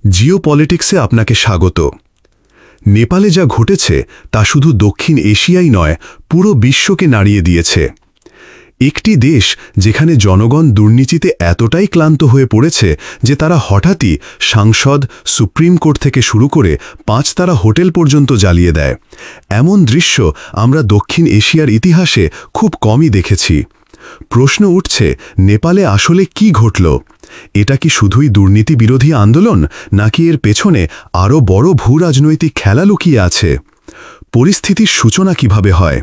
জিওপলিটিক্সে আপনাকে স্বাগত। নেপালে যা ঘটেছে তা শুধু দক্ষিণ এশিয়াই নয়, পুরো বিশ্বকে নাড়িয়ে দিয়েছে। একটি দেশ যেখানে জনগণ দুর্নীতিতে এতটাই ক্লান্ত হয়ে পড়েছে যে তারা হঠাৎই সাংসদ, সুপ্রিম কোর্ট থেকে শুরু করে 5 তারা হোটেল পর্যন্ত জ্বালিয়ে দেয়। এমন দৃশ্য আমরা দক্ষিণ এশিয়ার ইতিহাসে খুব কমই দেখেছি। প্রশ্ন উঠছে, নেপালে আসলে কি ঘটল? এটা কি শুধুই দুর্নীতি বিরোধী আন্দোলন, নাকি এর পেছনে আরও বড় ভূরাজনৈতিক খেলা লুকিয়ে আছে? পরিস্থিতির সূচনা কিভাবে হয়?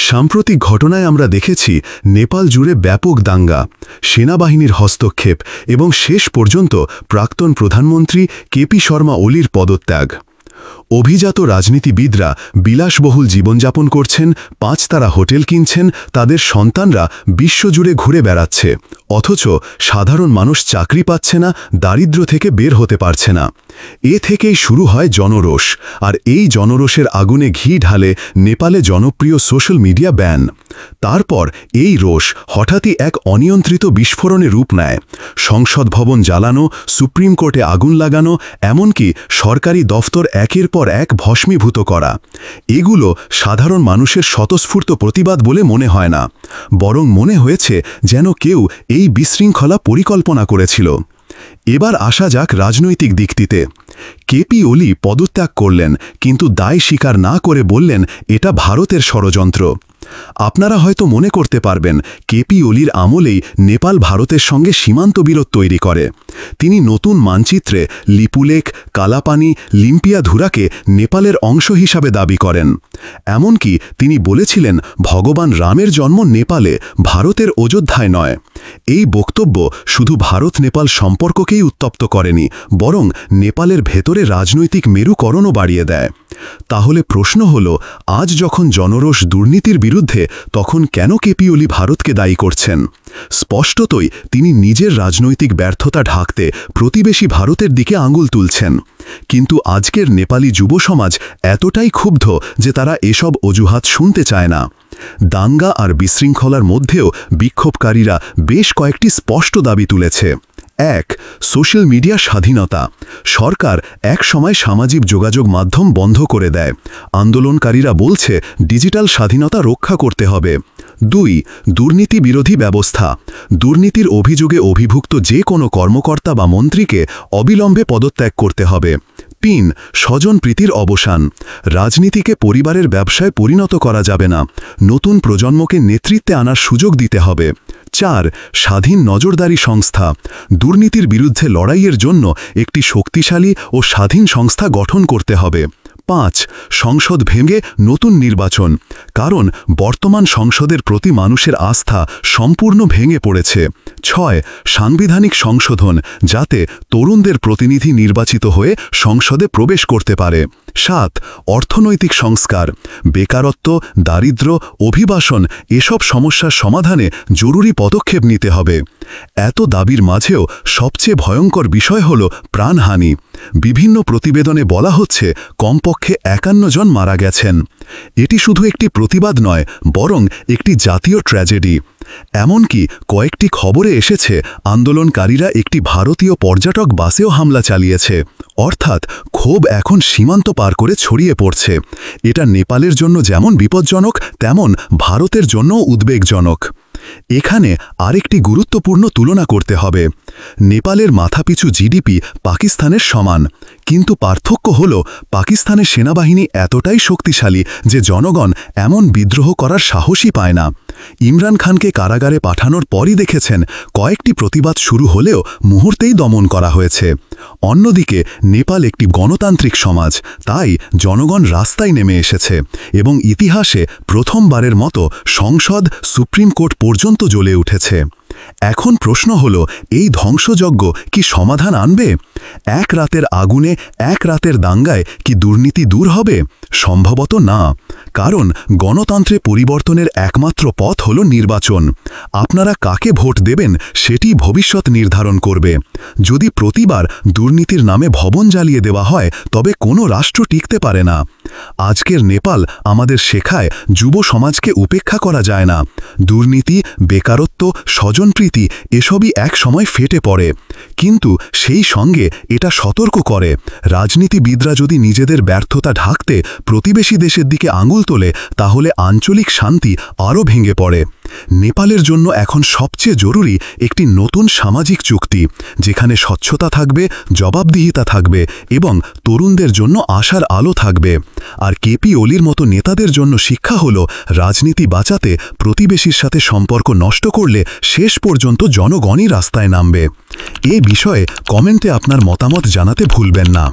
সাম্প্রতিক ঘটনায় আমরা দেখেছি নেপাল জুড়ে ব্যাপক দাঙ্গা, সেনাবাহিনীর হস্তক্ষেপ এবং শেষ পর্যন্ত প্রাক্তন প্রধানমন্ত্রী কেপি শর্মা ওলির পদত্যাগ। অভিজাত রাজনীতিবিদরা বিলাসবহুল জীবনযাপন করছেন, 5 তারা হোটেল কিনছেন, তাদের সন্তানরা বিশ্বজুড়ে ঘুরে বেড়াচ্ছে, অথচ সাধারণ মানুষ চাকরি পাচ্ছে না, দারিদ্র্য থেকে বের হতে পারছে না। এ থেকেই শুরু হয় জনরোষ, আর এই জনরোষের আগুনে ঘি ঢালে নেপালে জনপ্রিয় সোশ্যাল মিডিয়া ব্যান। তারপর এই রোষ হঠাৎই এক অনিয়ন্ত্রিত বিস্ফোরণে রূপ নেয়। সংসদ ভবন জ্বালানো, সুপ্রিম কোর্টে আগুন লাগানো, এমনকি সরকারি দফতর একের পর এক ভস্মীভূত করা। এগুলো সাধারণ মানুষের স্বতঃস্ফূর্ত প্রতিবাদ বলে মনে হয় না, বরং মনে হয়েছে যেন কেউ এই বিশৃঙ্খলা পরিকল্পনা করেছিল। এবার আসা যাক রাজনৈতিক দিকটিতে। কেপি ওলি পদত্যাগ করলেন, কিন্তু দায় স্বীকার না করে বললেন এটা ভারতের ষড়যন্ত্র। আপনারা হয়তো মনে করতে পারবেন, কেপি ওলির আমলেই নেপাল ভারতের সঙ্গে সীমান্ত বিরোধ তৈরি করে। তিনি নতুন মানচিত্রে লিপুলেখ, কালাপানি, লিম্পিয়াধুরাকে নেপালের অংশ হিসাবে দাবি করেন। এমনকি তিনি বলেছিলেন ভগবান রামের জন্ম নেপালে, ভারতের অযোধ্যায় নয়। এই বক্তব্য শুধু ভারত নেপাল সম্পর্ককেই উত্তপ্ত করেনি, বরং নেপালের ভেতরে রাজনৈতিক মেরুকরণও বাড়িয়ে দেয়। তাহলে প্রশ্ন হল, আজ যখন জনরোষ দুর্নীতির বিরুদ্ধে, তখন কেন কেপি ওলি ভারতকে দায়ী করছেন? স্পষ্টতই তিনি নিজের রাজনৈতিক ব্যর্থতা ঢাকতে প্রতিবেশী ভারতের দিকে আঙুল তুলছেন। কিন্তু আজকের নেপালি যুব সমাজ এতটাই ক্ষুব্ধ যে তারা এসব অজুহাত শুনতে চায় না। দাঙ্গা আর বিশৃঙ্খলার মধ্যেও বিক্ষোভকারীরা বেশ কয়েকটি স্পষ্ট দাবি তুলেছে। 1. সোশ্যাল মিডিয়া স্বাধীনতা। সরকার এক সময় সামাজিক যোগাযোগ মাধ্যম বন্ধ করে দেয়। আন্দোলনকারীরা বলছে ডিজিটাল স্বাধীনতা রক্ষা করতে হবে। 2. দুর্নীতি বিরোধী ব্যবস্থা। দুর্নীতির অভিযোগে অভিযুক্ত যে কোনো কর্মকর্তা বা মন্ত্রীকে অবিলম্বে পদত্যাগ করতে হবে। 3. স্বজনপ্রীতির অবসান। রাজনীতিকে পরিবারের ব্যবসায় পরিণত করা যাবে না, নতুন প্রজন্মকে নেতৃত্বে আনার সুযোগ দিতে হবে। 4. স্বাধীন নজরদারি সংস্থা। দুর্নীতির বিরুদ্ধে লড়াইয়ের জন্য একটি শক্তিশালী ও স্বাধীন সংস্থা গঠন করতে হবে। 5. সংসদ ভেঙে নতুন নির্বাচন, কারণ বর্তমান সংসদের প্রতি মানুষের আস্থা সম্পূর্ণ ভেঙে পড়েছে। 6. সাংবিধানিক সংশোধন, যাতে তরুণদের প্রতিনিধি নির্বাচিত হয়ে সংসদে প্রবেশ করতে পারে। 7. অর্থনৈতিক সংস্কার। বেকারত্ব, দারিদ্র্য, অভিবাসন এসব সমস্যার সমাধানে জরুরি পদক্ষেপ নিতে হবে। এত দাবির মাঝেও সবচেয়ে ভয়ঙ্কর বিষয় হল প্রাণহানি। বিভিন্ন প্রতিবেদনে বলা হচ্ছে কমপক্ষে 51 জন মারা গেছেন। এটি শুধু একটি প্রতিবাদ নয়, বরং একটি জাতীয় ট্র্যাজেডি। এমনকি কয়েকটি খবরে এসেছে আন্দোলনকারীরা একটি ভারতীয় পর্যটক বাসেও হামলা চালিয়েছে। অর্থাৎ ক্ষোভ এখন সীমান্ত পার করে ছড়িয়ে পড়ছে। এটা নেপালের জন্য যেমন বিপজ্জনক, তেমন ভারতের জন্যও উদ্বেগজনক। এখানে আরেকটি গুরুত্বপূর্ণ তুলনা করতে হবে। নেপালের মাথাপিছু জিডিপি পাকিস্তানের সমান, কিন্তু পার্থক্য হল পাকিস্তানের সেনাবাহিনী এতটাই শক্তিশালী যে জনগণ এমন বিদ্রোহ করার সাহসই পায় না। ইমরান খানকে কারাগারে পাঠানোর পরই দেখেছেন কয়েকটি প্রতিবাদ শুরু হলেও মুহূর্তেই দমন করা হয়েছে। অন্যদিকে নেপাল একটি গণতান্ত্রিক সমাজ, তাই জনগণ রাস্তায় নেমে এসেছে এবং ইতিহাসে প্রথমবারের মতো সংসদ, সুপ্রিম কোর্ট পর্যন্ত জ্বলে উঠেছে। এখন প্রশ্ন হল, এই ধ্বংসযজ্ঞ কি সমাধান আনবে? এক রাতের আগুনে, এক রাতের দাঙ্গায় কি দুর্নীতি দূর হবে? সম্ভবত না, কারণ গণতন্ত্রে পরিবর্তনের একমাত্র পথ হল নির্বাচন। আপনারা কাকে ভোট দেবেন সেটি ভবিষ্যৎ নির্ধারণ করবে। যদি প্রতিবার দুর্নীতির নামে ভবন জ্বালিয়ে দেওয়া হয়, তবে কোনো রাষ্ট্র টিকতে পারে না। আজকের নেপাল আমাদের শেখায় যুব সমাজকে উপেক্ষা করা যায় না। দুর্নীতি, বেকারত্ব, স্বজনপ্রীতি এসবই এক সময় ফেটে পড়ে, কিন্তু সেই সঙ্গে এটা সতর্ক করে রাজনীতিবিদরা যদি নিজেদের ব্যর্থতা ঢাকতে প্রতিবেশী দেশের দিকে আঙুল তোলে তাহলে আঞ্চলিক শান্তি আরও ভেঙে পড়ে। নেপালের জন্য এখন সবচেয়ে জরুরি একটি নতুন সামাজিক চুক্তি, যেখানে স্বচ্ছতা থাকবে, জবাবদিহিতা থাকবে এবং তরুণদের জন্য আশার আলো থাকবে। আর কেপি ওলির মতো নেতাদের জন্য শিক্ষা হলো রাজনীতি বাঁচাতে প্রতিবেশীর সাথে সম্পর্ক নষ্ট করলে শেষ পর্যন্ত জনগণই রাস্তায় নামবে। এ বিষয়ে কমেন্টে আপনার মতামত জানাতে ভুলবেন না।